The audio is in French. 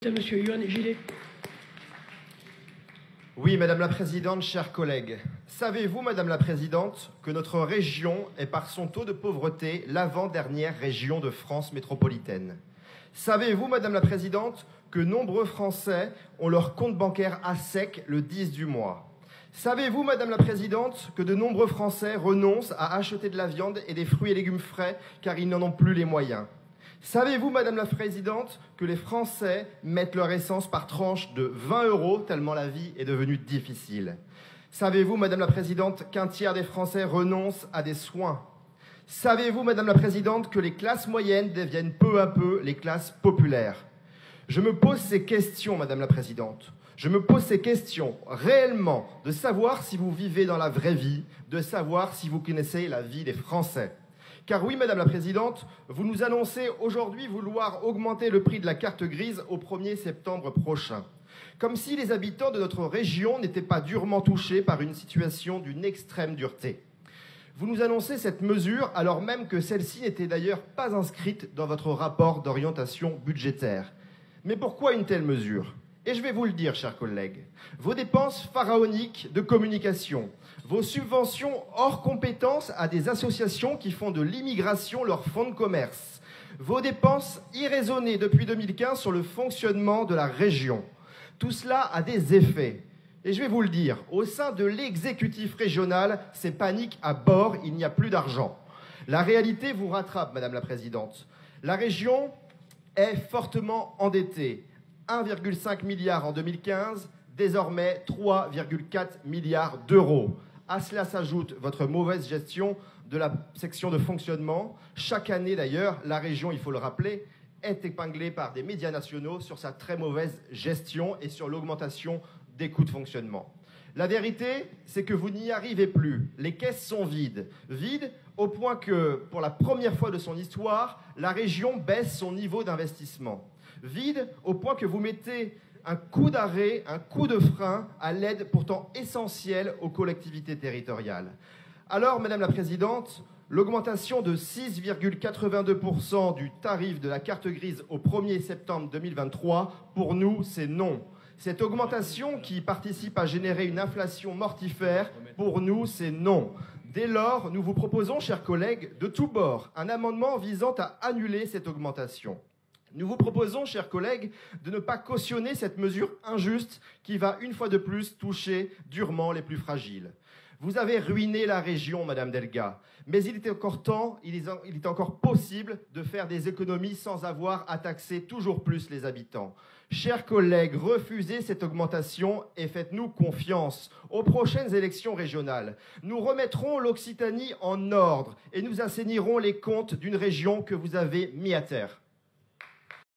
Monsieur Yohann Gillet. Oui, Madame la Présidente, chers collègues. Savez-vous, Madame la Présidente, que notre région est par son taux de pauvreté l'avant-dernière région de France métropolitaine? Savez-vous, Madame la Présidente, que nombreux Français ont leur compte bancaire à sec le 10 du mois? Savez-vous, Madame la Présidente, que de nombreux Français renoncent à acheter de la viande et des fruits et légumes frais car ils n'en ont plus les moyens? Savez-vous, Madame la Présidente, que les Français mettent leur essence par tranche de 20 € tellement la vie est devenue difficile? Savez-vous, Madame la Présidente, qu'un tiers des Français renoncent à des soins? Savez-vous, Madame la Présidente, que les classes moyennes deviennent peu à peu les classes populaires? Je me pose ces questions, Madame la Présidente. Je me pose ces questions réellement, de savoir si vous vivez dans la vraie vie, de savoir si vous connaissez la vie des Français. Car oui, Madame la Présidente, vous nous annoncez aujourd'hui vouloir augmenter le prix de la carte grise au 1er septembre prochain. Comme si les habitants de notre région n'étaient pas durement touchés par une situation d'une extrême dureté. Vous nous annoncez cette mesure alors même que celle-ci n'était d'ailleurs pas inscrite dans votre rapport d'orientation budgétaire. Mais pourquoi une telle mesure ? Et je vais vous le dire, chers collègues, vos dépenses pharaoniques de communication, vos subventions hors compétences à des associations qui font de l'immigration leur fonds de commerce, vos dépenses irraisonnées depuis 2015 sur le fonctionnement de la région, tout cela a des effets. Et je vais vous le dire, au sein de l'exécutif régional, c'est panique à bord, il n'y a plus d'argent. La réalité vous rattrape, Madame la Présidente. La région est fortement endettée. 1,5 milliard en 2015, désormais 3,4 milliards d'euros. À cela s'ajoute votre mauvaise gestion de la section de fonctionnement. Chaque année d'ailleurs, la région, il faut le rappeler, est épinglée par des médias nationaux sur sa très mauvaise gestion et sur l'augmentation des coûts de fonctionnement. La vérité, c'est que vous n'y arrivez plus. Les caisses sont vides. Vides au point que, pour la première fois de son histoire, la région baisse son niveau d'investissement. Vide au point que vous mettez un coup d'arrêt, un coup de frein à l'aide pourtant essentielle aux collectivités territoriales. Alors, Madame la Présidente, l'augmentation de 6,82% du tarif de la carte grise au 1er septembre 2023, pour nous, c'est non. Cette augmentation qui participe à générer une inflation mortifère, pour nous, c'est non. Dès lors, nous vous proposons, chers collègues, de tous bords, un amendement visant à annuler cette augmentation. Nous vous proposons, chers collègues, de ne pas cautionner cette mesure injuste qui va une fois de plus toucher durement les plus fragiles. Vous avez ruiné la région, Madame Delga, mais il est encore temps, il est encore possible de faire des économies sans avoir à taxer toujours plus les habitants. Chers collègues, refusez cette augmentation et faites-nous confiance. Aux prochaines élections régionales, nous remettrons l'Occitanie en ordre et nous assainirons les comptes d'une région que vous avez mis à terre.